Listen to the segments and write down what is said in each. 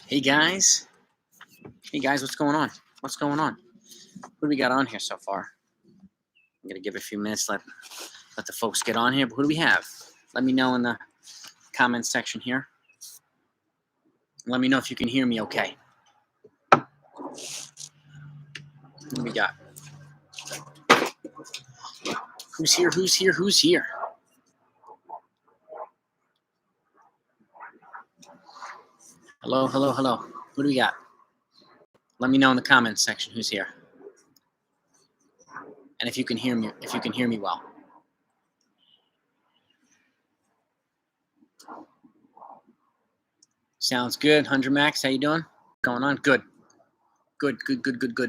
Hey guys, what's going on? What's going on? What do we got on here so far? I'm gonna give it a few minutes, let the folks get on here. But who do we have? Let me know in the comments section here. Let me know if you can hear me okay. What do we got? Who's here? Who's here? Who's here? Hello, hello, hello. What do we got? Let me know in the comments section who's here. And if you can hear me, well. Sounds good. 100 Max, how you doing? Going on? Good. Good.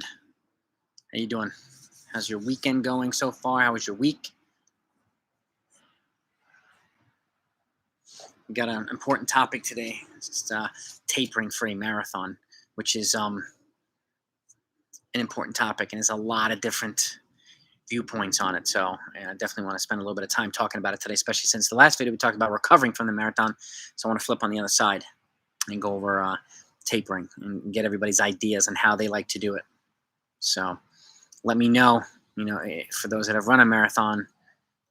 How you doing? How's your weekend going so far? How was your week? We got an important topic today. It's just, tapering for a marathon, which is an important topic, and there's a lot of different viewpoints on it. So I definitely want to spend a little bit of time talking about it today, especially since the last video we talked about recovering from the marathon. So I want to flip on the other side and go over tapering and get everybody's ideas on how they like to do it. So let me know, for those that have run a marathon,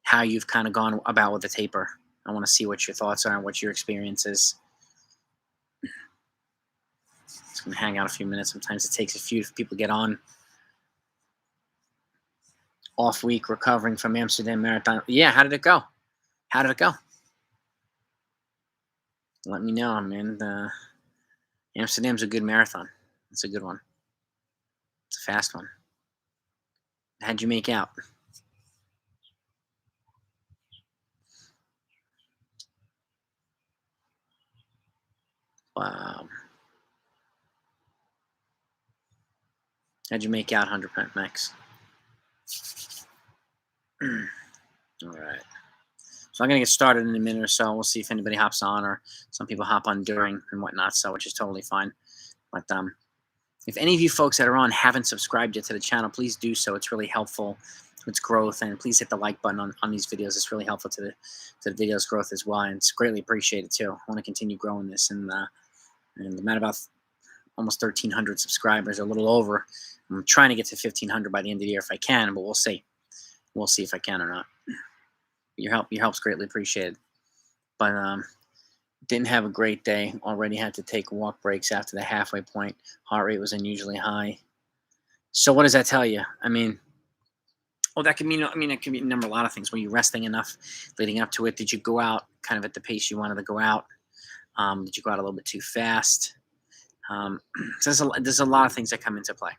how you've kind of gone about with the taper. I want to see what your thoughts are and what your experience is. It's going to hang out a few minutes. Sometimes it takes a few people get on. Off week, recovering from Amsterdam Marathon. Yeah, how did it go? Let me know, man. Amsterdam's a good marathon. It's a good one. It's a fast one. How'd you make out? Wow. How'd you make out, 100 Max? All right. So I'm going to get started in a minute or so. We'll see if anybody hops on, or some people hop on during and whatnot, so which is totally fine. But if any of you folks that are on haven't subscribed yet to the channel, please do so. It's really helpful to its growth, and please hit the like button on these videos. It's really helpful to the video's growth as well, and it's greatly appreciated too. I want to continue growing this, and I'm at about almost 1,300 subscribers, a little over. I'm trying to get to 1,500 by the end of the year if I can, but we'll see. We'll see if I can or not. Your help's greatly appreciated. But didn't have a great day. Already had to take walk breaks after the halfway point. Heart rate was unusually high. So what does that tell you? I mean, that could mean, it could mean a lot of things. Were you resting enough leading up to it? Did you go out kind of at the pace you wanted to go out? Did you go out a little bit too fast? So there's a lot of things that come into play.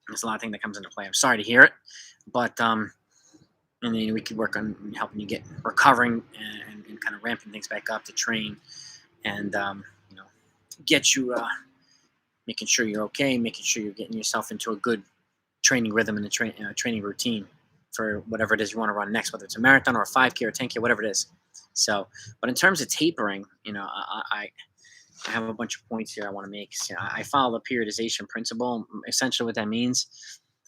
There's a lot of things that comes into play. I'm sorry to hear it, but and then we could work on helping you get recovering and kind of ramping things back up to train, and get you making sure you're okay, making sure you're getting yourself into a good training rhythm and a training routine for whatever it is you want to run next, whether it's a marathon or a 5K or 10K, whatever it is. So, but in terms of tapering, I have a bunch of points here I want to make. So I follow the periodization principle. Essentially what that means,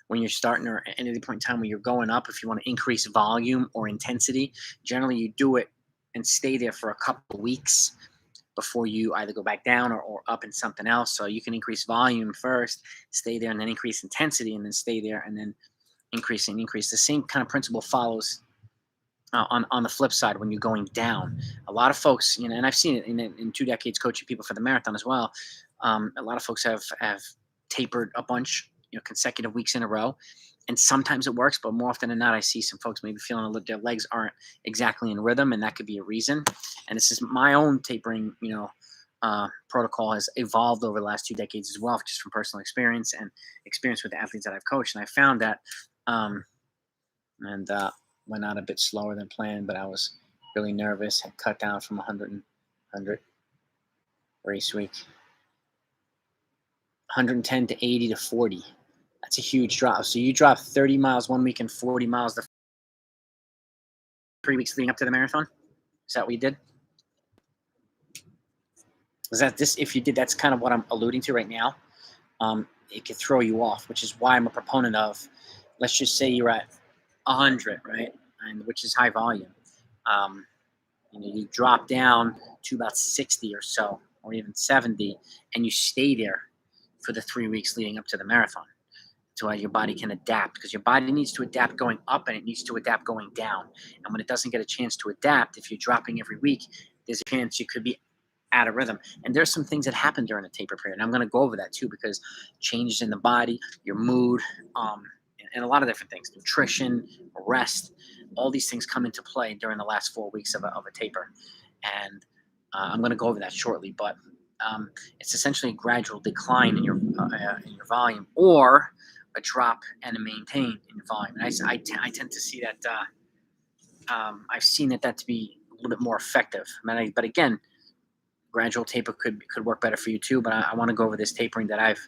when you're starting or at any point in time when you're going up, if you want to increase volume or intensity, generally you do it and stay there for a couple of weeks before you either go back down or up in something else. So you can increase volume first, stay there, and then increase intensity, and then stay there, and then increase. The same kind of principle follows on the flip side when you're going down. A lot of folks, and I've seen it in 2 decades coaching people for the marathon as well. A lot of folks have tapered a bunch, consecutive weeks in a row, and sometimes it works, but more often than not, I see some folks maybe feeling a little, their legs aren't exactly in rhythm, and that could be a reason. And this is my own tapering, protocol has evolved over the last 2 decades as well, just from personal experience and experience with the athletes that I've coached. And I found that, went out a bit slower than planned, but I was really nervous. Had cut down from 100 race week, 110 to 80 to 40. That's a huge drop. So you dropped 30 miles 1 week and 40 miles the 3 weeks leading up to the marathon. Is that what you did? Is that this? If you did, that's kind of what I'm alluding to right now. It could throw you off, which is why I'm a proponent of, let's just say you're at 100, right? And which is high volume. You drop down to about 60 or so. or even 70, and you stay there for the 3 weeks leading up to the marathon. So your body can adapt, because your body needs to adapt going up and it needs to adapt going down. And when it doesn't get a chance to adapt, if you're dropping every week, there's a chance you could be out of rhythm. And there's some things that happen during the taper period. And I'm going to go over that too, because changes in the body, your mood, and a lot of different things, nutrition, rest, all these things come into play during the last 4 weeks of a taper. And I'm going to go over that shortly, but it's essentially a gradual decline in your volume, or a drop and a maintain in your volume. And I tend to see that I've seen that to be a little bit more effective. But again, gradual taper could work better for you too. But I want to go over this tapering that I've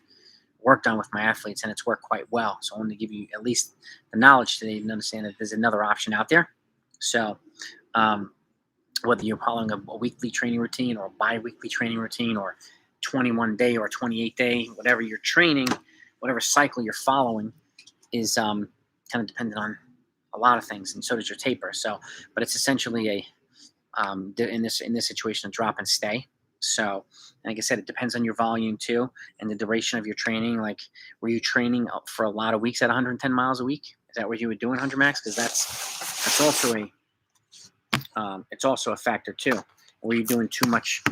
worked on with my athletes, and it's worked quite well. So I want to give you at least the knowledge today and understand that there's another option out there. So whether you're following a weekly training routine or a bi-weekly training routine, or 21-day or 28-day, whatever you're training, whatever cycle you're following is kind of dependent on a lot of things, and so does your taper. So, but it's essentially in this situation, a drop and stay. So, like I said, it depends on your volume too, and the duration of your training. Like, were you training up for a lot of weeks at 110 miles a week? Is that what you were doing, 100 max? Because that's also it's also a factor too. Were you doing too much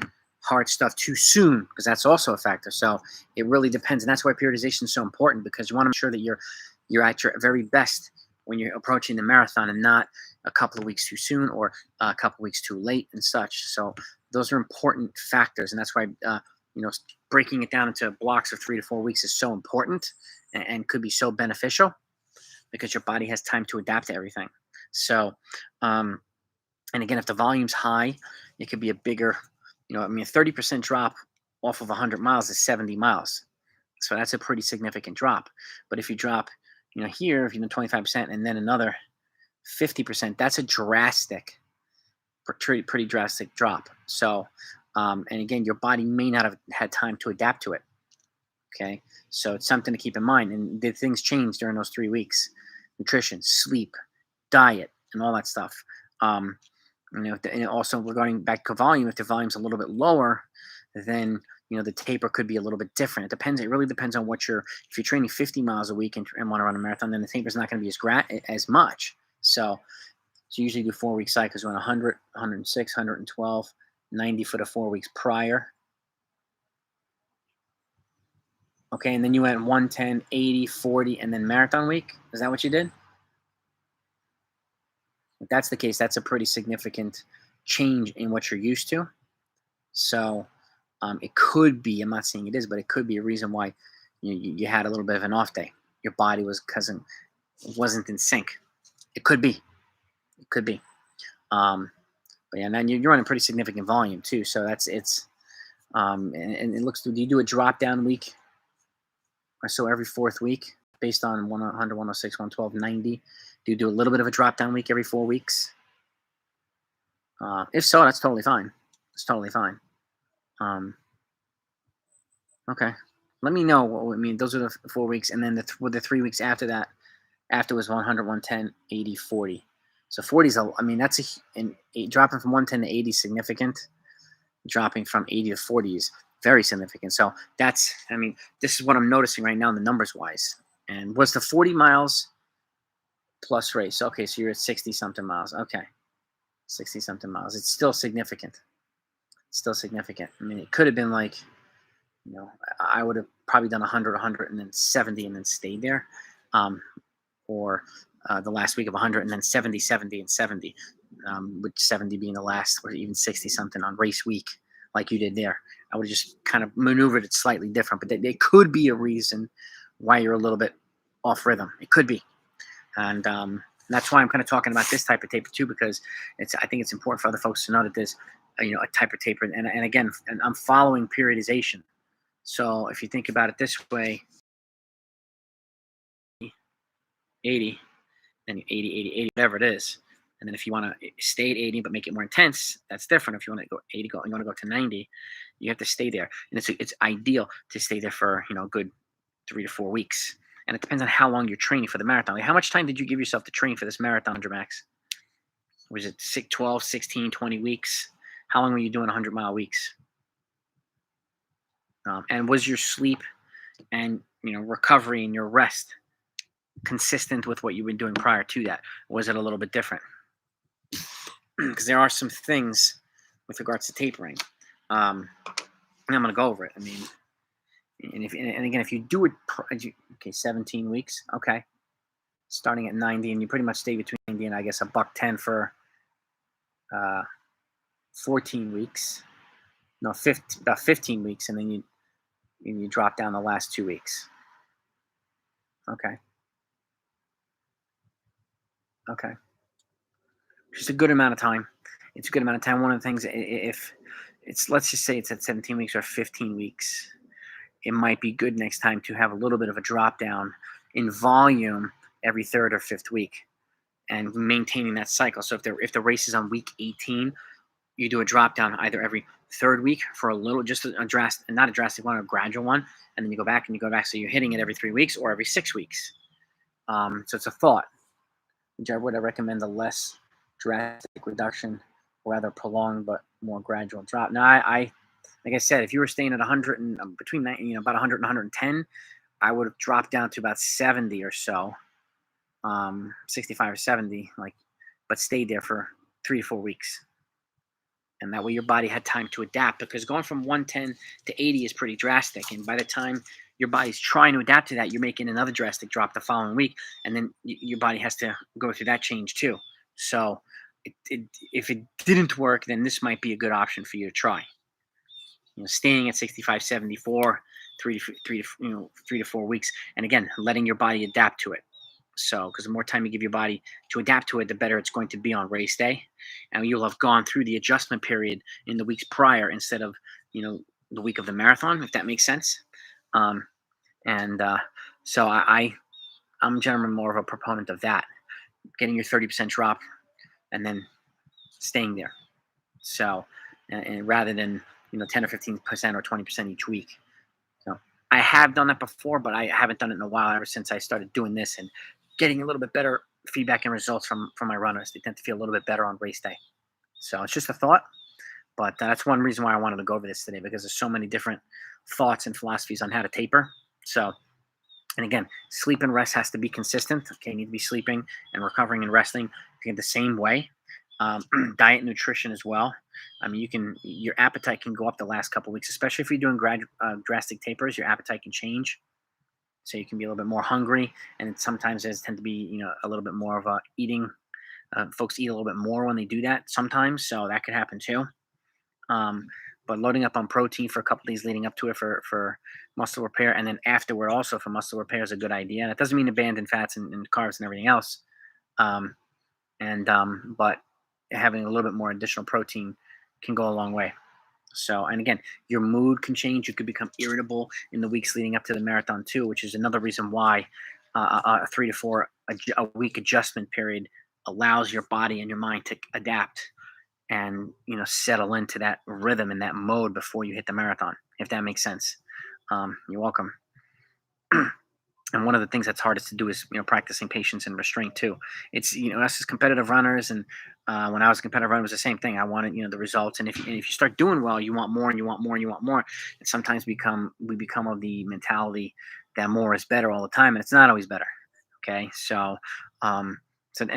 hard stuff too soon? Because that's also a factor. So it really depends, and that's why periodization is so important, because you want to make sure that you're at your very best when you're approaching the marathon, and not a couple of weeks too soon or a couple of weeks too late and such. So those are important factors, and that's why breaking it down into blocks of 3 to 4 weeks is so important, and could be so beneficial, because your body has time to adapt to everything. So and again, if the volume's high, it could be a bigger, a 30% drop off of 100 miles is 70 miles. So that's a pretty significant drop. But if you drop, here, if 25% and then another 50%, that's a pretty drastic drop. So, and again, your body may not have had time to adapt to it. Okay. So it's something to keep in mind. And did things change during those 3 weeks? Nutrition, sleep, diet, and all that stuff. And also regarding back to volume, if the volume's a little bit lower, then the taper could be a little bit different. It depends. It really depends on if you're training 50 miles a week and want to run a marathon, then the taper is not going to be as much. So you usually do 4 week cycles. Run 100, 106, 112, 90 for the 4 weeks prior. Okay, and then you went 110, 80, 40, and then marathon week. Is that what you did? If that's the case, that's a pretty significant change in what you're used to. So it could be, I'm not saying it is, but it could be a reason why you had a little bit of an off day. Your body wasn't in sync. It could be. It could be. But yeah, and then you're on a pretty significant volume too. So and it looks, do you do a drop down week or so every 4th week based on 100, 106, 112, 90? Do you do a little bit of a drop down week every 4 weeks? If so, that's totally fine. It's totally fine. Okay. Let me know. Those are the 4 weeks, and then the 3 weeks after that, after was 100, 110, 80, 40. So 40 is that's dropping from 110 to 80 is significant. Dropping from 80 to 40 is very significant. So this is what I'm noticing right now, the numbers wise. And was the 40 miles plus race? Okay, so you're at 60 something miles. Okay, 60 something miles. It's still significant. Still significant. It could have been like, I would have probably done 100, 100, and then 70, and then stayed there, or the last week of 100, and then 70, 70, and 70, with 70 being the last, or even 60 something on race week, like you did there. I would have just kind of maneuvered it slightly different, but there could be a reason why you're a little bit off rhythm. It could be. And that's why I'm kind of talking about this type of taper too, because I think it's important for other folks to know that there's a type of taper. And again, I'm following periodization. So if you think about it this way, 80, then 80, 80, 80, whatever it is. And then if you want to stay at 80 but make it more intense, that's different. If you want to go 80, you want to go to 90, you have to stay there. And it's ideal to stay there for a good 3 to 4 weeks. And it depends on how long you're training for the marathon. Like, how much time did you give yourself to train for this marathon, Max? Was it 12, 16, 20 weeks? How long were you doing 100-mile weeks? And was your sleep and recovery and your rest consistent with what you've been doing prior to that? Or was it a little bit different? Because there are some things with regards to tapering. And I'm going to go over it. I mean, and again, if you do it, okay, 17 weeks, okay, starting at 90, and you pretty much stay between 90 and I guess $110 for 14 weeks. No, about 15 weeks, and then you drop down the last 2 weeks. Okay. Okay. Just a good amount of time. It's a good amount of time. One of the things, if it's, let's just say it's at 17 weeks or 15 weeks, it might be good next time to have a little bit of a drop down in volume every third or fifth week and maintaining that cycle. So if the race is on week 18, you do a drop down either every third week for a little, just a drastic, not a drastic one, a gradual one, and then you go back and you go back. So you're hitting it every 3 weeks or every 6 weeks. So it's a thought. Would I recommend a less drastic reduction, rather prolonged but more gradual drop? Now, I like I said, if you were staying at 100 and between that, about 100 and 110, I would have dropped down to about 70 or so, 65 or 70, but stayed there for 3 to 4 weeks. And that way your body had time to adapt, because going from 110 to 80 is pretty drastic. And by the time your body's trying to adapt to that, you're making another drastic drop the following week. And then your body has to go through that change too. So if it didn't work, then this might be a good option for you to try. Staying at 65, 74, 3 to 4 weeks. And again, letting your body adapt to it. So, because the more time you give your body to adapt to it, the better it's going to be on race day. And you'll have gone through the adjustment period in the weeks prior instead of, the week of the marathon, if that makes sense. So I'm generally more of a proponent of that, getting your 30% drop and then staying there. So, and rather than, 10 or 15% or 20% each week. So I have done that before, but I haven't done it in a while, ever since I started doing this and getting a little bit better feedback and results from my runners. They tend to feel a little bit better on race day. So it's just a thought, but that's one reason why I wanted to go over this today, because there's so many different thoughts and philosophies on how to taper. So, and again, sleep and rest has to be consistent. Okay, you need to be sleeping and recovering and resting the same way. Diet and nutrition as well. I mean, your appetite can go up the last couple of weeks, especially if you're doing drastic tapers. Your appetite can change, so you can be a little bit more hungry, and sometimes there's tend to be a little bit more of a eating. Folks eat a little bit more when they do that sometimes, so that could happen too. But loading up on protein for a couple of days leading up to it for muscle repair, and then afterward also for muscle repair, is a good idea. And it doesn't mean abandon fats and carbs and everything else. But having a little bit more additional protein can go a long way. So, and again, your mood can change. You could become irritable in the weeks leading up to the marathon too, which is another reason why a 3 to 4 a week adjustment period allows your body and your mind to adapt and settle into that rhythm and that mode before you hit the marathon, if that makes sense. You're welcome. And one of the things that's hardest to do is practicing patience and restraint too. It's us as competitive runners, and when I was a competitive runner, it was the same thing. I wanted the results, and if you start doing well, you want more and you want more and you want more. And sometimes we become of the mentality that more is better all the time, and it's not always better. Okay, so I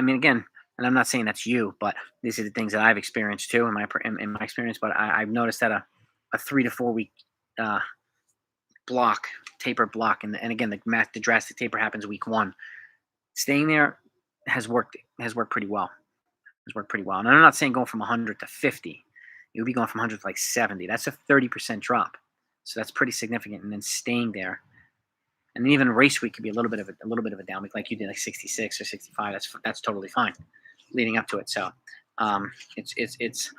mean, again, and I'm not saying that's you, but these are the things that I've experienced too in my experience. But I've noticed that a 3 to 4 week taper block, and again, the drastic taper happens week 1. Staying there has worked pretty well. And I'm not saying going from 100 to 50. You'll be going from 100 to like 70. That's a 30% drop, so that's pretty significant. And then staying there, and then even race week could be a little bit of a down week, like you did, like 66 or 65. That's totally fine leading up to it. So it's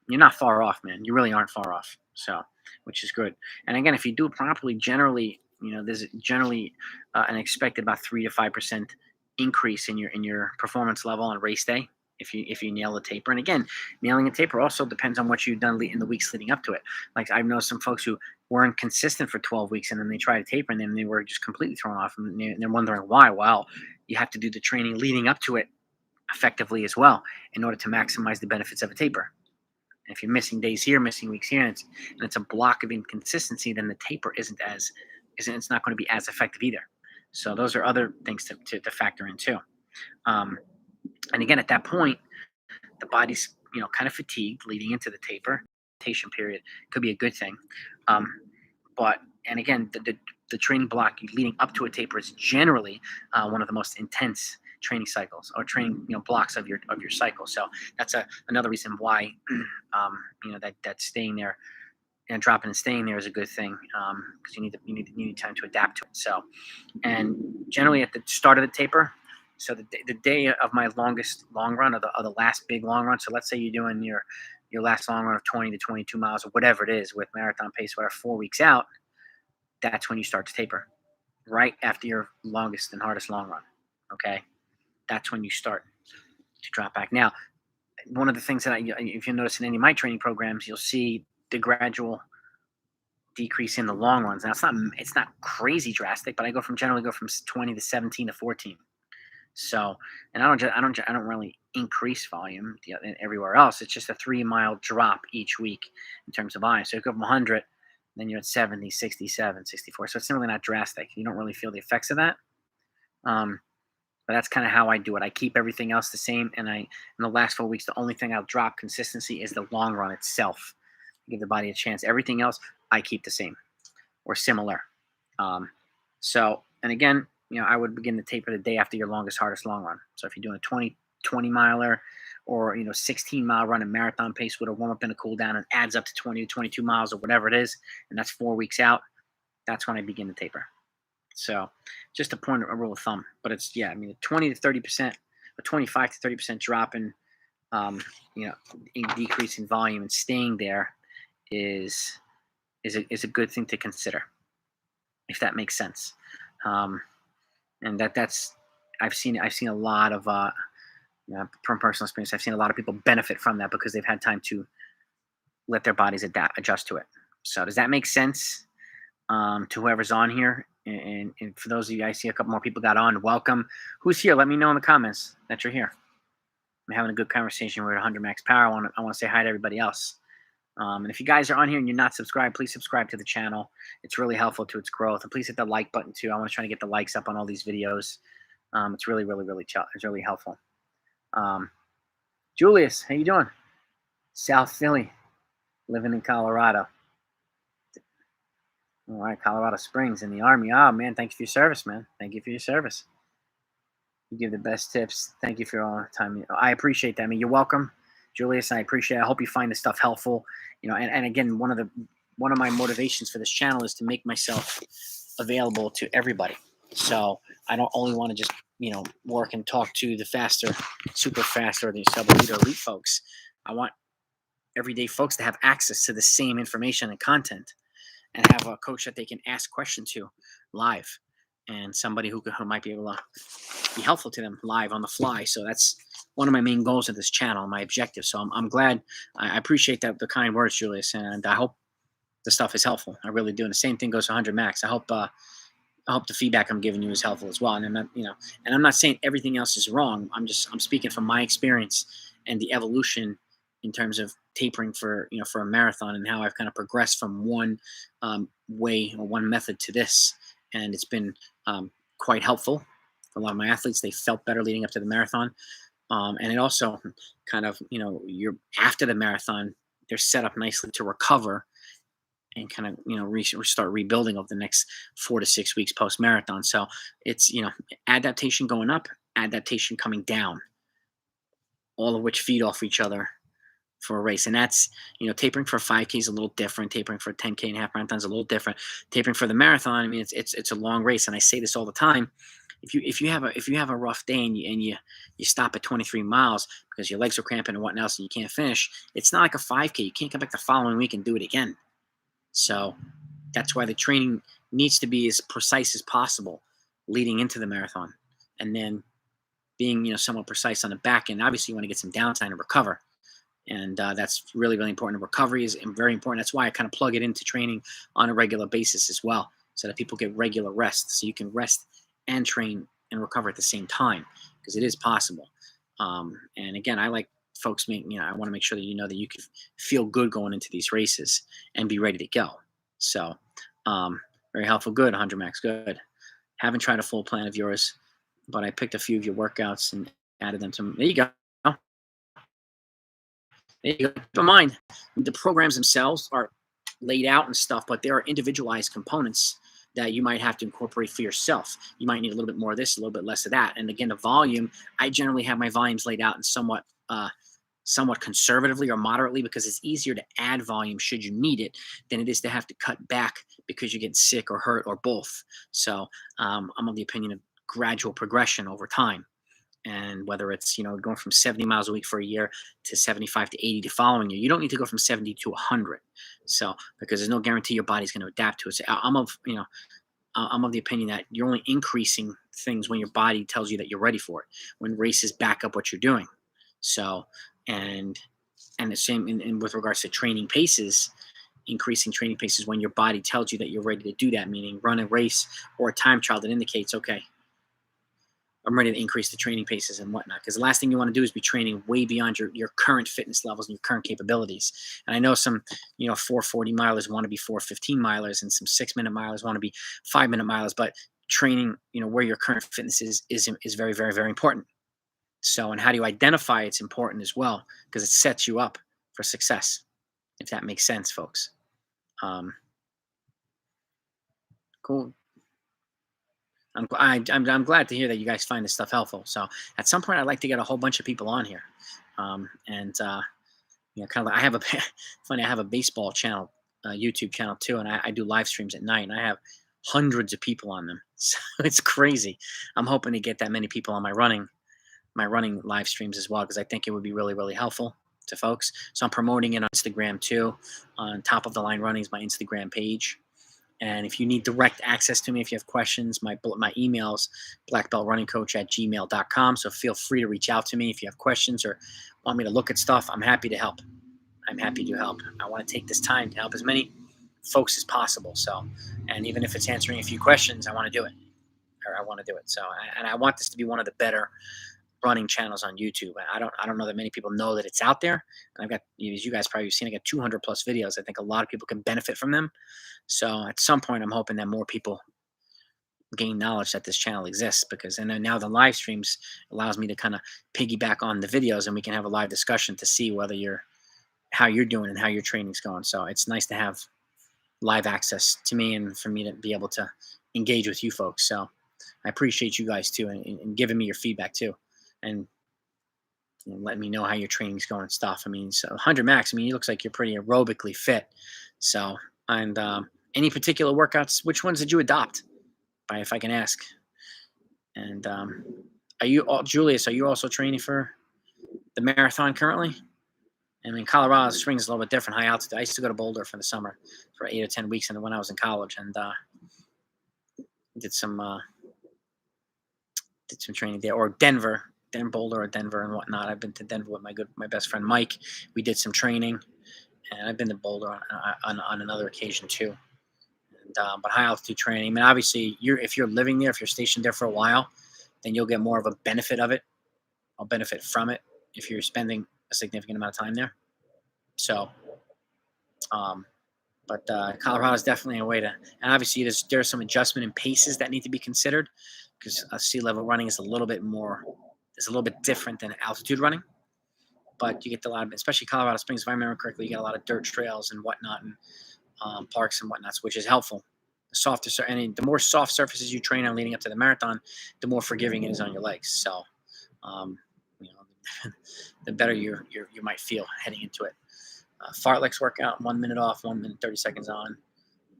you're not far off, man. You really aren't far off. So, which is good. And again, if you do it properly, generally, there's generally an expected about 3 to 5% increase in your performance level on race day if you nail the taper. And again, nailing a taper also depends on what you've done in the weeks leading up to it. Like I've known some folks who weren't consistent for 12 weeks, and then they tried to taper, and then they were just completely thrown off, and they're wondering why. Well, you have to do the training leading up to it effectively as well in order to maximize the benefits of a taper. And if you're missing days here, missing weeks here, and it's a block of inconsistency, then the taper it's not going to be as effective either. So those are other things to factor in too. Um, and again, at that point, the body's kind of fatigued leading into the taper. Adaptation period could be a good thing, um, but and again, the training block leading up to a taper is generally one of the most intense training cycles or training blocks of your cycle. So that's another reason why that staying there and dropping and staying there is a good thing, because you need time to adapt to it. So, and generally at the start of the taper, so the day of my longest long run, or the last big long run. So let's say you're doing your last long run of 20 to 22 miles or whatever it is with marathon pace, whatever, 4 weeks out. That's when you start to taper, right after your longest and hardest long run. Okay, that's when you start to drop back. Now, one of the things that if you notice in any of my training programs, you'll see the gradual decrease in the long runs. Now it's not crazy drastic, but I generally go from 20 to 17 to 14. So, and I don't really increase volume everywhere else. It's just a 3 mile drop each week in terms of volume. So you go from 100, then you're at 70, 67, 64. So it's really not drastic. You don't really feel the effects of that. But that's kind of how I do it. I keep everything else the same, and in the last 4 weeks, the only thing I'll drop consistency is the long run itself. Give the body a chance. Everything else I keep the same or similar. So, and again, I would begin the taper the day after your longest, hardest long run. So if you're doing a 20 miler or 16-mile run in marathon pace with a warm up and a cool down, and adds up to 20 to 22 miles or whatever it is, and that's 4 weeks out, that's when I begin the taper. So just a rule of thumb, but it's, a 20 to 30%, a 25 to 30% drop in decrease in volume and staying there is a good thing to consider, if that makes sense. And that's I've seen a lot of from personal experience. I've seen a lot of people benefit from that because they've had time to let their bodies adjust to it. So does that make sense to whoever's on here? And for those of you, I see a couple more people got on. Welcome. Who's here? Let me know in the comments that you're here. I'm having a good conversation. We're at 100 max power. I want to say hi to everybody else. And if you guys are on here and you're not subscribed, please subscribe to the channel. It's really helpful to its growth. And please hit the like button too. I want to try to get the likes up on all these videos. It's really, really, really, it's really helpful. Julius, how you doing? South Philly, living in Colorado. All right, Colorado Springs in the Army. Oh, man, thank you for your service, man. Thank you for your service. You give the best tips. Thank you for your all the time. I appreciate that. I mean, you're welcome, Julius. I appreciate it. I hope you find this stuff helpful. And again, one of my motivations for this channel is to make myself available to everybody. So I don't only want to just, work and talk to the faster, super fast, or the sub-elite or elite folks. I want everyday folks to have access to the same information and content, and have a coach that they can ask questions to live, and somebody who might be able to be helpful to them live on the fly. So that's one of my main goals of this channel, my objective. So I'm glad. I appreciate the kind words, Julius, and I hope the stuff is helpful. I really do. And the same thing goes to 100 max. I hope the feedback I'm giving you is helpful as well. And I'm not saying everything else is wrong. I'm speaking from my experience and the evolution in terms of tapering for a marathon, and how I've kind of progressed from one way or one method to this. And it's been quite helpful for a lot of my athletes. They felt better leading up to the marathon. And it also kind of, you're after the marathon, they're set up nicely to recover and kind of start rebuilding over the next 4 to 6 weeks post marathon. So it's, adaptation going up, adaptation coming down, all of which feed off each other for a race. And that's, tapering for 5K is a little different. Tapering for 10K and half marathon is a little different. Tapering for the marathon, I mean, it's a long race. And I say this all the time. If you have a rough day and you stop at 23 miles because your legs are cramping and whatnot else and you can't finish, it's not like a 5K. You can't come back the following week and do it again. So that's why the training needs to be as precise as possible leading into the marathon, and then being somewhat precise on the back end. Obviously, you want to get some downtime and recover, and that's really, really important. Recovery is very important. That's why I kind of plug it into training on a regular basis as well, so that people get regular rest, so you can rest and train and recover at the same time, because it is possible. And again, I like folks I want to make sure that you know that you can feel good going into these races and be ready to go. So, very helpful. Good, 100 max. Good. Haven't tried a full plan of yours, but I picked a few of your workouts and added them to. There you go. There you go. Keep in mind, the programs themselves are laid out and stuff, but there are individualized components that you might have to incorporate for yourself. You might need a little bit more of this, a little bit less of that. And again, the volume, I generally have my volumes laid out in somewhat conservatively or moderately, because it's easier to add volume should you need it than it is to have to cut back because you get sick or hurt or both. So I'm of the opinion of gradual progression over time. And whether it's going from 70 miles a week for a year to 75 to 80 the following year, you don't need to go from 70 to 100. So because there's no guarantee your body's going to adapt to it. So I'm of the opinion that you're only increasing things when your body tells you that you're ready for it, when races back up what you're doing. So and the same with regards to training paces, increasing training paces when your body tells you that you're ready to do that, meaning run a race or a time trial that indicates, okay, I'm ready to increase the training paces and whatnot. Because the last thing you want to do is be training way beyond your current fitness levels and your current capabilities. And I know some, 440 milers want to be 415 milers, and some 6-minute milers want to be 5-minute milers. But training, where your current fitness is very, very, very important. So, and how do you identify it's important as well, because it sets you up for success, if that makes sense, folks. Cool. I'm glad to hear that you guys find this stuff helpful. So at some point, I'd like to get a whole bunch of people on here, and kind of. I have a funny. I have a baseball channel, YouTube channel too, and I do live streams at night, and I have hundreds of people on them. So it's crazy. I'm hoping to get that many people on my running live streams as well, because I think it would be really, really helpful to folks. So I'm promoting it on Instagram too. On Top of the Line Running is my Instagram page. And if you need direct access to me, if you have questions, my email's blackbeltrunningcoach@gmail.com. So feel free to reach out to me if you have questions or want me to look at stuff. I'm happy to help. I'm happy to help. I want to take this time to help as many folks as possible. So, and even if it's answering a few questions, I want to do it. So, and I want this to be one of the better running channels on YouTube. I don't know that many people know that it's out there. And I've got, as you guys probably have seen, I got 200 plus videos. I think a lot of people can benefit from them. So at some point, I'm hoping that more people gain knowledge that this channel exists, because and then now the live streams allows me to kind of piggyback on the videos, and we can have a live discussion to see how you're doing and how your training's going. So it's nice to have live access to me and for me to be able to engage with you folks. So I appreciate you guys too, and giving me your feedback too, and letting me know how your training's going and stuff. I mean, so 100 max. I mean, it looks like you're pretty aerobically fit. So, and any particular workouts? Which ones did you adopt? If I can ask. And are you, Julius? Are you also training for the marathon currently? I mean, Colorado Springs is a little bit different, high altitude. I used to go to Boulder for the summer for 8 or 10 weeks, and when I was in college, and did some training there, or Denver. Boulder or Denver and whatnot. I've been to Denver with my best friend Mike. We did some training, and I've been to Boulder on another occasion too. And, but high altitude training. I mean, obviously, if you're living there, if you're stationed there for a while, then you'll get more of a benefit of it. I'll benefit from it if you're spending a significant amount of time there. So, but Colorado is definitely a way to. And obviously, there's some adjustment in paces that need to be considered, because sea level running is a little bit different than altitude running, but you get a lot of, especially Colorado Springs, if I remember correctly, you get a lot of dirt trails and whatnot, and parks and whatnot, which is helpful. The more soft surfaces you train on leading up to the marathon, the more forgiving it is on your legs. So, the better you might feel heading into it. Fartlek's workout: 1 minute off, 1 minute 30 seconds on.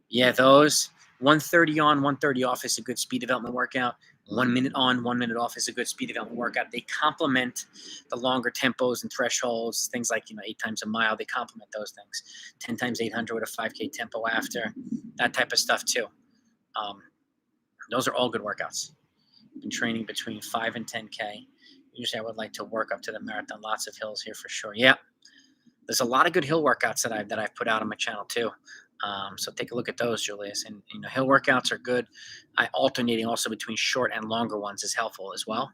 Yeah, those 130 on, 130 off is a good speed development workout. 1 minute on, 1 minute off is a good speed development workout. They complement the longer tempos and thresholds, things like 8 times a mile. They complement those things. 10 times 800 with a 5K tempo after, that type of stuff too. Those are all good workouts. Been training between 5 and 10K. Usually I would like to work up to the marathon. Lots of hills here for sure. Yeah, there's a lot of good hill workouts that I've put out on my channel too. So take a look at those, Julius. And hill workouts are good. Alternating also between short and longer ones is helpful as well.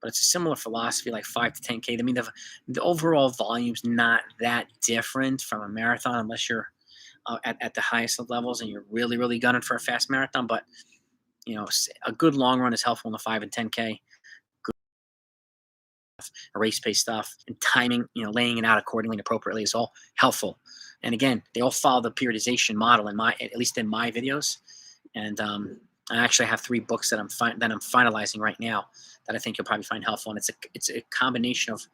but it's a similar philosophy, like 5 to 10K. I mean, the overall volume's not that different from a marathon unless you're at the highest of levels and you're really, really gunning for a fast marathon. But, a good long run is helpful in the 5 and 10K. Race pace stuff and timing, laying it out accordingly and appropriately is all helpful. And again, they all follow the periodization model at least in my videos. And I actually have 3 books that I'm finalizing right now that I think you'll probably find helpful. And it's a combination of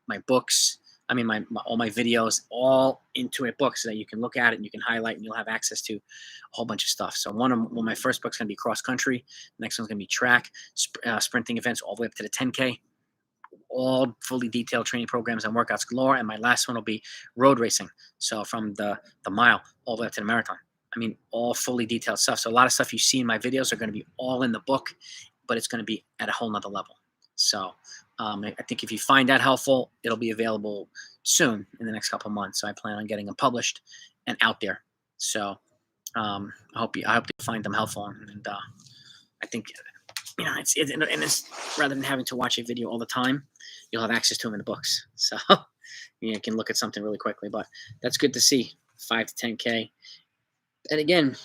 my books. I mean, all my videos all into a book so that you can look at it and you can highlight and you'll have access to a whole bunch of stuff. So my first book's going to be cross country. The next one's going to be track, sprinting events all the way up to the 10K. All fully detailed training programs and workouts galore. And my last one will be road racing. So from the mile all the way up to the marathon. I mean, all fully detailed stuff. So a lot of stuff you see in my videos are going to be all in the book, but it's going to be at a whole nother level. So I think if you find that helpful, it'll be available soon in the next couple of months. So I plan on getting them published and out there. So I hope you find them helpful. And I think, it's rather than having to watch a video all the time, you'll have access to them in the books. So you can look at something really quickly, but that's good to see. 5 to 10K. And again,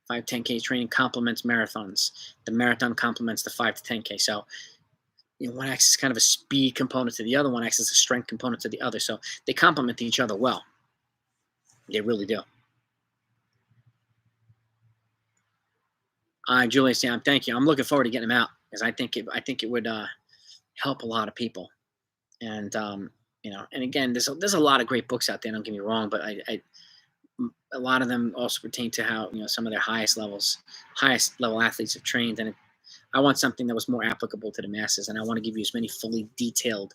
5 10K training complements marathons. The marathon complements the 5 to 10K. So one acts as kind of a speed component to the other, one acts as a strength component to the other. So they complement each other well. They really do. Julius, Sam, thank you. I'm looking forward to getting them out because I think it would help a lot of people. And and again, there's a lot of great books out there. Don't get me wrong, but a lot of them also pertain to how some of their highest level athletes have trained, and I want something that was more applicable to the masses, and I want to give you as many fully detailed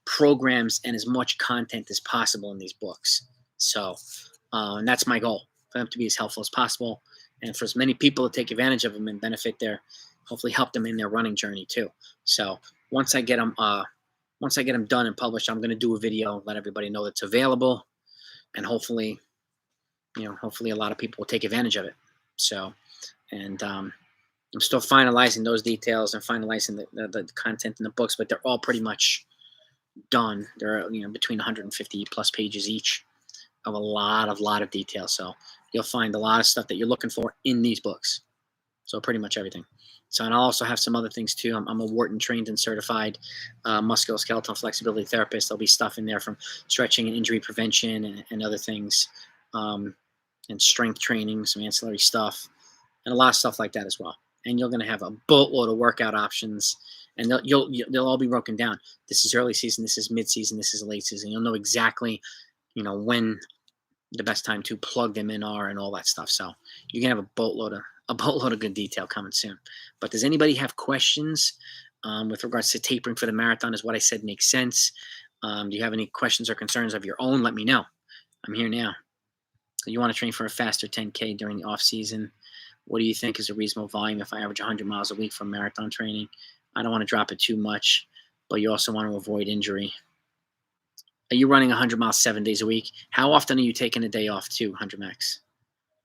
programs and as much content as possible in these books. So, and that's my goal, for them to be as helpful as possible, and for as many people to take advantage of them and hopefully help them in their running journey too. So once I get them done and published, I'm going to do a video, let everybody know that's available, and hopefully a lot of people will take advantage of it. So, and I'm still finalizing those details and finalizing the content in the books, but they're all pretty much done. They're between 150 plus pages each of a lot of detail. So you'll find a lot of stuff that you're looking for in these books. So pretty much everything. So, and I'll also have some other things too. I'm a Wharton trained and certified musculoskeletal flexibility therapist. There'll be stuff in there from stretching and injury prevention and other things, and strength training, some ancillary stuff, and a lot of stuff like that as well. And you're going to have a boatload of workout options, and they'll all be broken down. This is early season, this is mid season, this is late season. You'll know exactly, when the best time to plug them in are and all that stuff. So you're going to have a boatload of good detail coming soon. But does anybody have questions with regards to tapering for the marathon? Is what I said makes sense? Do you have any questions or concerns of your own? Let me know. I'm here now. So you want to train for a faster 10K during the off season. What do you think is a reasonable volume if I average 100 miles a week for marathon training? I don't want to drop it too much, but you also want to avoid injury. Are you running 100 miles 7 days a week? How often are you taking a day off too, 100 max?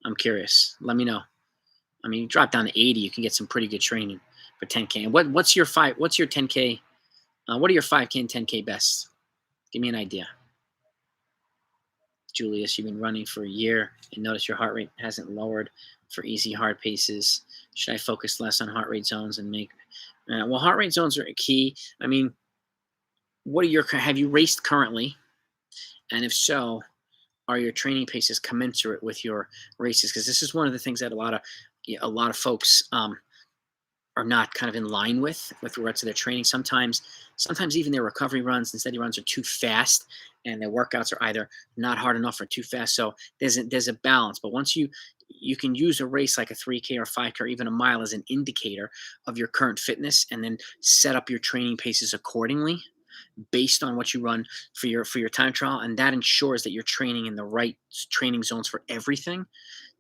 I'm curious. Let me know. I mean, you drop down to 80, you can get some pretty good training for 10K. And what's your 10K? What are your 5K and 10K bests? Give me an idea. Julius, you've been running for a year and notice your heart rate hasn't lowered for easy hard paces. Should I focus less on heart rate zones and make well, heart rate zones are a key. I mean, have you raced currently? And if so, are your training paces commensurate with your races? Because this is one of the things that a lot of folks are not kind of in line with regards to their training. Sometimes even their recovery runs and steady runs are too fast, and their workouts are either not hard enough or too fast. So there's a balance. But once you can use a race like a 3K or 5K or even a mile as an indicator of your current fitness, and then set up your training paces accordingly based on what you run for your time trial, and that ensures that you're training in the right training zones for everything,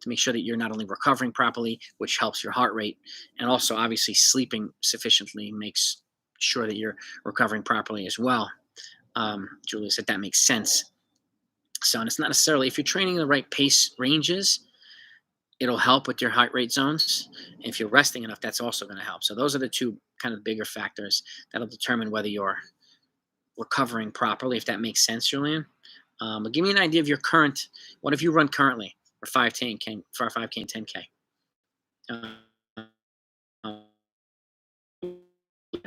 to make sure that you're not only recovering properly, which helps your heart rate, and also obviously sleeping sufficiently makes sure that you're recovering properly as well. Julia said that makes sense. So, and it's not necessarily, if you're training the right pace ranges, it'll help with your heart rate zones. And if you're resting enough, that's also going to help. So those are the two kind of bigger factors that'll determine whether you're recovering properly, if that makes sense, Julian. But give me an idea of your current. What have you run currently for 5K, for 5K and 10K?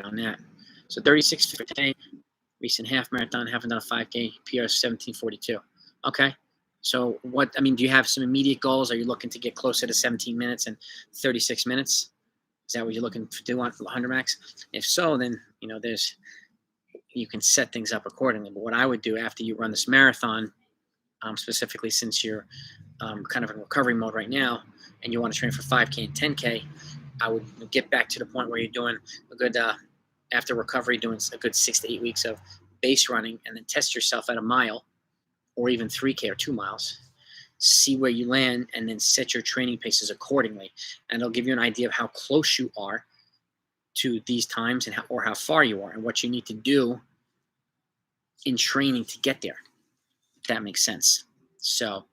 On that. So 36 for today, recent half marathon, haven't done a 5K, PR 17:42. Okay. So do you have some immediate goals? Are you looking to get closer to 17 minutes and 36 minutes? Is that what you're looking to do on 100 max? If so, then, you can set things up accordingly. But what I would do after you run this marathon, specifically since you're kind of in recovery mode right now and you want to train for 5K and 10K, I would get back to the point where you're doing a good, after recovery, doing a good 6 to 8 weeks of base running, and then test yourself at a mile or even 3K or 2 miles. See where you land, and then set your training paces accordingly. And it'll give you an idea of how close you are to these times and how far you are and what you need to do in training to get there. If that makes sense. So,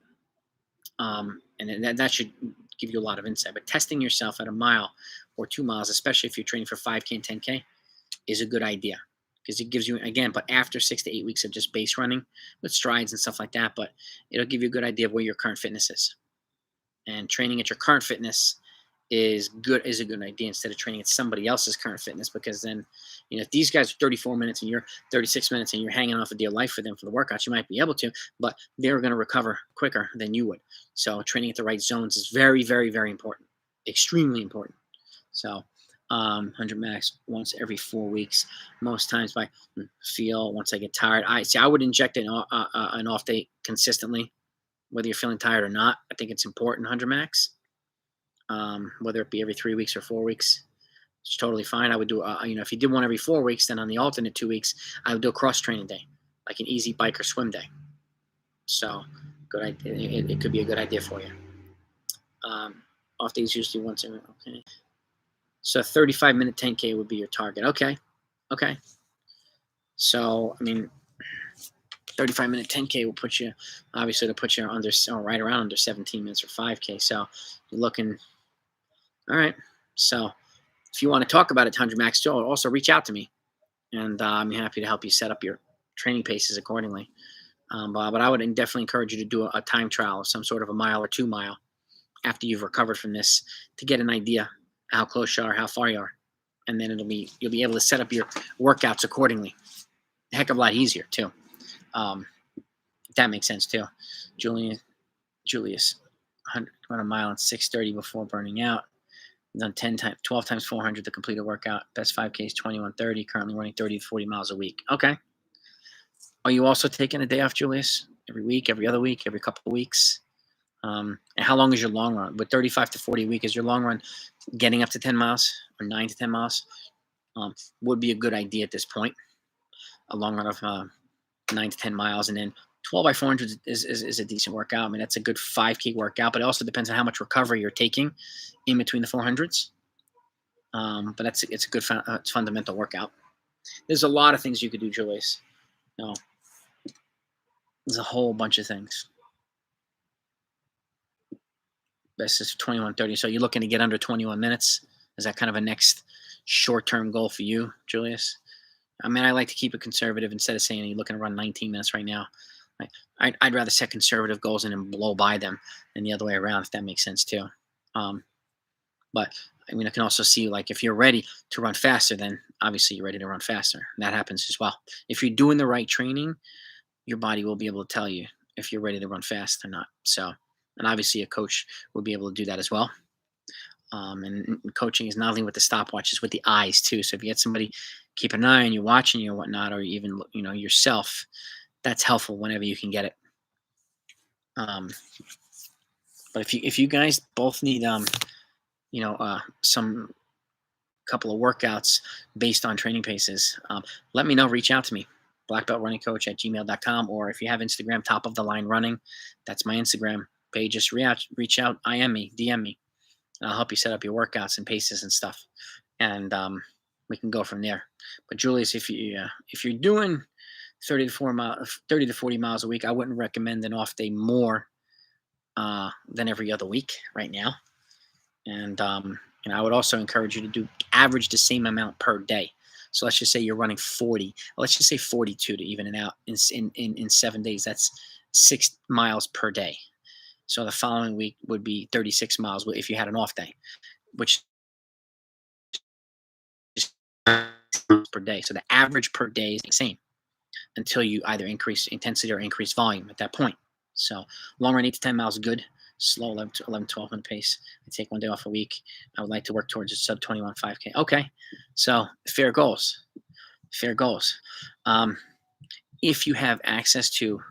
and that should give you a lot of insight. But testing yourself at a mile or 2 miles, especially if you're training for 5K and 10K, is a good idea, because it gives you, again, but after 6 to 8 weeks of just base running with strides and stuff like that, but it'll give you a good idea of where your current fitness is. And training at your current fitness is a good idea, instead of training at somebody else's current fitness, because then, if these guys are 34 minutes and you're 36 minutes and you're hanging off a deal of life for them for the workouts, you might be able to, but they're going to recover quicker than you would. So training at the right zones is very, very, very important, extremely important. So 100 max once every 4 weeks, most times by feel. Once I get tired, I would inject an off day consistently, whether you're feeling tired or not. I think it's important. 100 max, whether it be every 3 weeks or 4 weeks, it's totally fine. I would do if you did one every 4 weeks, then on the alternate 2 weeks I would do a cross training day, like an easy bike or swim day. So good idea. It could be a good idea for you. Off days usually once every. Okay. So 35-minute 10K would be your target. Okay. So, 35-minute 10K will put you, obviously, to put you under, or right around under 17 minutes for 5K. So you're looking, all right. So if you want to talk about it, 100 max, Joe, also reach out to me, and I'm happy to help you set up your training paces accordingly. But I would definitely encourage you to do a time trial of some sort of a mile or 2 mile after you've recovered from this, to get an idea how close you are, how far you are, and then you'll be able to set up your workouts accordingly. A heck of a lot easier too. If that makes sense too. Julius, 100 a mile in 6:30 before burning out. Done 12 times 400 to complete a workout. Best 5K is 21:30. Currently running 30 to 40 miles a week. Okay. Are you also taking a day off, Julius? Every week, every other week, every couple of weeks? And how long is your long run? With 35 to 40 a week, is your long run getting up to 10 miles or 9 to 10 miles? Would be a good idea at this point. A long run of 9 to 10 miles, and then 12 by 400 is a decent workout. That's a good 5K workout, but it also depends on how much recovery you're taking in between the 400s. But it's a good fundamental workout. There's a lot of things you could do, Julius. There's a whole bunch of things. Best is 21:30. So you're looking to get under 21 minutes. Is that kind of a next short-term goal for you, Julius? I like to keep it conservative instead of saying you're looking to run 19 minutes right now. I'd rather set conservative goals and then blow by them than the other way around, if that makes sense too. But I can also see, like, if you're ready to run faster, then obviously you're ready to run faster. And that happens as well. If you're doing the right training, your body will be able to tell you if you're ready to run fast or not. So, and obviously a coach will be able to do that as well. And coaching is not only with the stopwatch, it's with the eyes too. So if you get somebody keep an eye on you, watching you or whatnot, or even, yourself, that's helpful whenever you can get it. But if you guys both need, some couple of workouts based on training paces, let me know. Reach out to me, blackbeltrunningcoach@gmail.com, or if you have Instagram, Top of the Line Running, that's my Instagram page. Just reach out, IM me, DM me, and I'll help you set up your workouts and paces and stuff, and we can go from there. But Julius, if you're doing 30 to 40 miles a week, I wouldn't recommend an off day more than every other week right now. And And I would also encourage you to do average the same amount per day. So let's just say you're running 40. Let's just say 42 to even it out in 7 days. That's 6 miles per day. So the following week would be 36 miles if you had an off day, which is per day. So the average per day is the same until you either increase intensity or increase volume at that point. So long run 8 to 10 miles is good. Slow 11 to 11, 12 minute pace. I take one day off a week. I would like to work towards a sub 21 5K. Okay. So fair goals. Fair goals. If you have access to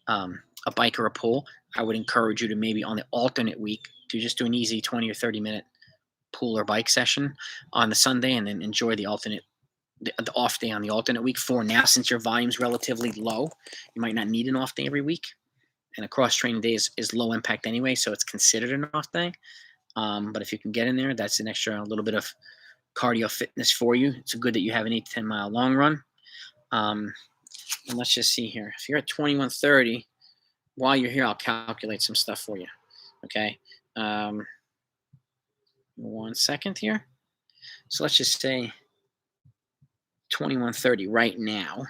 a bike or a pool, I would encourage you to maybe on the alternate week to just do an easy 20 or 30 minute pool or bike session on the Sunday and then enjoy the off day on the alternate week. For now, since your volume's relatively low, you might not need an off day every week. And a cross training day is low impact anyway, so it's considered an off day. But if you can get in there, that's an extra little bit of cardio fitness for you. It's good that you have an 8 to 10 mile long run. And let's just see here. If you're at 21:30, while you're here, I'll calculate some stuff for you. Okay. 1 second here. So let's just say 21:30 right now.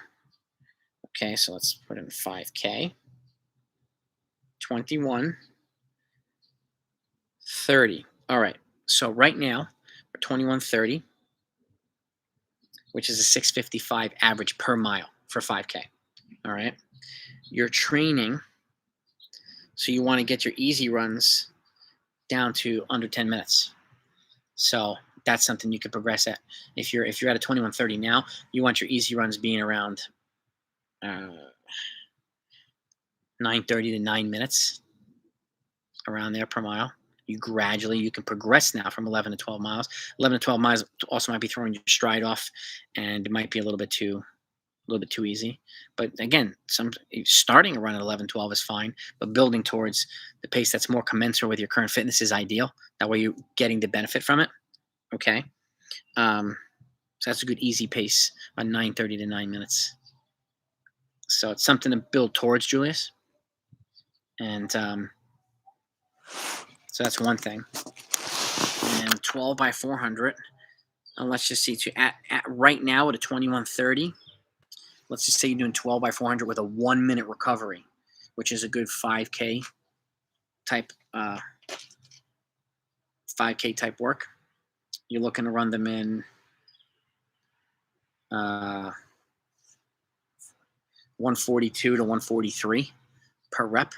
Okay, so let's put in 5K. 21:30. All right. So right now, we're 21:30, which is a 6:55 average per mile for 5K. All right. You're training, so you want to get your easy runs down to under 10 minutes. So that's something you could progress at. If you're at a 21:30 now, you want your easy runs being around 9:30 to 9 minutes, around there per mile. You can progress now from 11 to 12 miles. 11 to 12 miles also might be throwing your stride off, and it might be a little bit too easy. But again, starting a run at 11, 12 is fine, but building towards the pace that's more commensurate with your current fitness is ideal. That way you're getting the benefit from it. Okay. So that's a good easy pace on 9:30 to 9 minutes. So it's something to build towards, Julius. And so that's one thing. And 12 by 400. And let's just see, at right now at a 21:30, let's just say you're doing 12 by 400 with a 1 minute recovery, which is a good 5K type 5K type work. You're looking to run them in 142 to 143 per rep.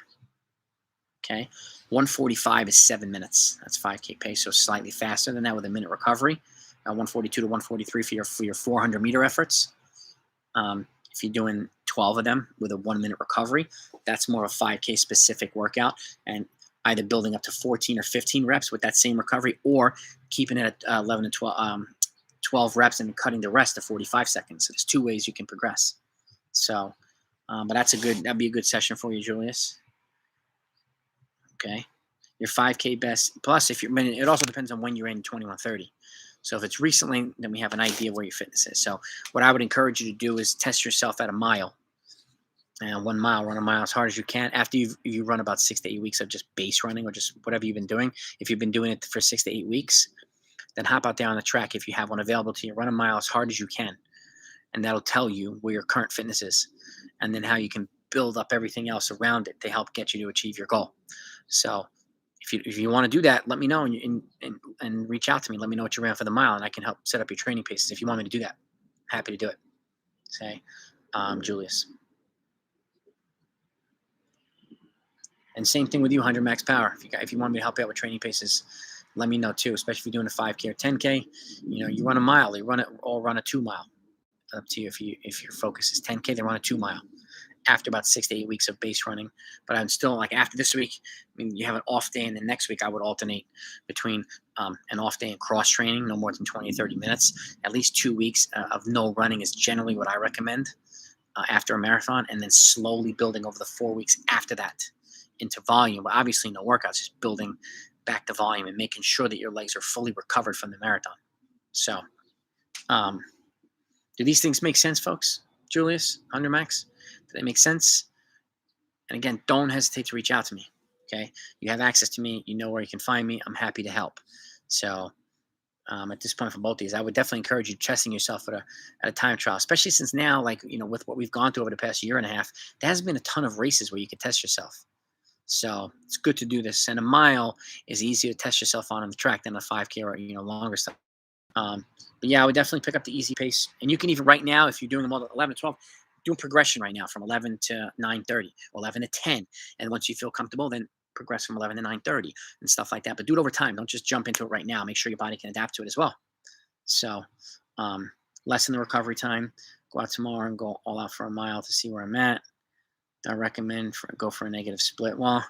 Okay. 145 is 7 minutes. That's 5K pace, so slightly faster than that with a minute recovery. 142 to 143 for your 400 meter efforts. If you're doing 12 of them with a 1 minute recovery, that's more of a 5K specific workout, and either building up to 14 or 15 reps with that same recovery, or keeping it at 11 to 12 reps and cutting the rest to 45 seconds. So there's two ways you can progress. So, but that'd be a good session for you, Julius. Okay. Your 5K best. Plus, it also depends on when you're in 21:30. So if it's recently, then we have an idea where your fitness is. So what I would encourage you to do is test yourself at a mile. And 1 mile, run a mile as hard as you can. After you run about 6 to 8 weeks of just base running or just whatever you've been doing. If you've been doing it for 6 to 8 weeks, then hop out there on the track. If you have one available to you, run a mile as hard as you can. And that'll tell you where your current fitness is. And then how you can build up everything else around it to help get you to achieve your goal. So if you want to do that, let me know and reach out to me. Let me know what you ran for the mile, and I can help set up your training paces. If you want me to do that, happy to do it. Say, Julius. And same thing with you, 100 max power. If you want me to help you out with training paces, let me know too. Especially if you're doing a 5K or 10K, you run a mile, run a 2 mile. Up to you. If your focus is 10K, then run a 2 mile. After about 6 to 8 weeks of base running. But I'm still after this week, you have an off day, and then next week I would alternate between an off day and cross training, no more than 20 or 30 minutes. At least 2 weeks of no running is generally what I recommend after a marathon, and then slowly building over the 4 weeks after that into volume. But obviously no workouts, just building back the volume and making sure that your legs are fully recovered from the marathon. So do these things make sense, folks? Julius, 100 max? Do they make sense? And again, don't hesitate to reach out to me. Okay. You have access to me. You know where you can find me. I'm happy to help. So at this point for both these. I would definitely encourage you testing yourself at a time trial, especially since now, like, with what we've gone through over the past year and a half, there hasn't been a ton of races where you can test yourself. So it's good to do this. And a mile is easier to test yourself on the track than a 5K or longer stuff. But yeah, I would definitely pick up the easy pace. And you can even right now, if you're doing them all 11 to 12, do a progression right now from 11 to 9:30 or 11 to 10. And once you feel comfortable, then progress from 11 to 9:30 and stuff like that. But do it over time. Don't just jump into it right now. Make sure your body can adapt to it as well. So lessen the recovery time. Go out tomorrow and go all out for a mile to see where I'm at. I recommend go for a negative split. Well,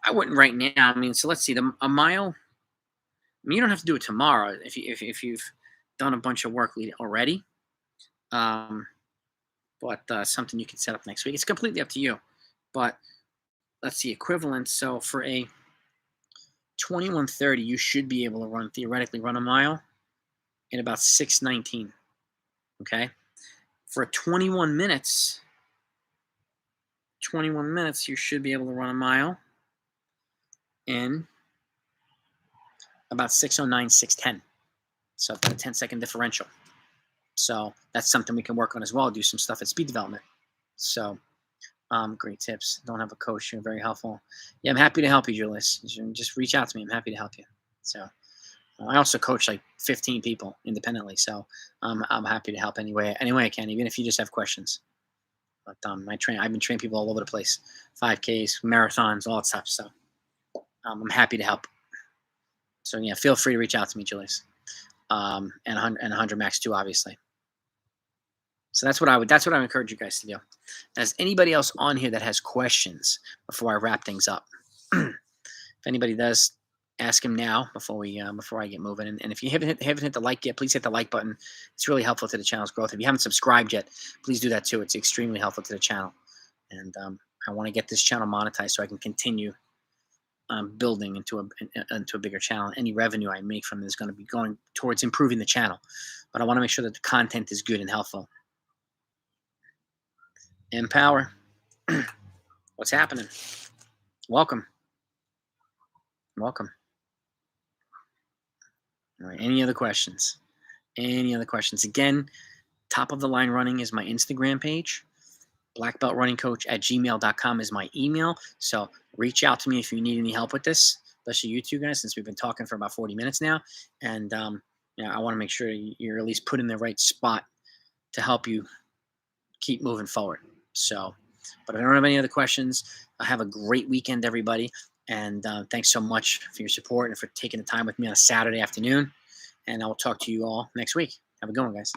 I wouldn't right now. I mean, so let's see. A mile. I mean, you don't have to do it tomorrow if you've done a bunch of work already. But something you can set up next week. It's completely up to you. But let's see, equivalent. So for a 21:30, you should be able to theoretically run a mile in about 6:19. Okay. For 21 minutes, you should be able to run a mile in about 6:09, 6:10. So about a 10-second differential. So that's something we can work on as well. Do some stuff at speed development. So great tips. Don't have a coach. You're very helpful. Yeah, I'm happy to help you, Julius. Just reach out to me. I'm happy to help you. So I also coach like 15 people independently. So I'm happy to help any way I can, even if you just have questions. But I've been training people all over the place, 5Ks, marathons, all that stuff. So I'm happy to help. So yeah, feel free to reach out to me, Julius. And 100 max too, obviously. So that's what I would encourage you guys to do. Does anybody else on here that has questions before I wrap things up? If anybody does, ask him now before I get moving. And if you haven't hit the like yet, please hit the like button. It's really helpful to the channel's growth. If you haven't subscribed yet, please do that too. It's extremely helpful to the channel. And I want to get this channel monetized so I can continue building into a bigger channel. Any revenue I make from this is going to be going towards improving the channel. But I want to make sure that the content is good and helpful. Empower. What's happening? Welcome. All right. Any other questions? Again, top of the line running is my Instagram page. blackbeltrunningcoach@gmail.com is my email. So reach out to me if you need any help with this, especially you two guys, since we've been talking for about 40 minutes now. And I want to make sure you're at least put in the right spot to help you keep moving forward. So, but if I don't have any other questions, have a great weekend, everybody. And thanks so much for your support and for taking the time with me on a Saturday afternoon. And I will talk to you all next week. Have a good one, guys.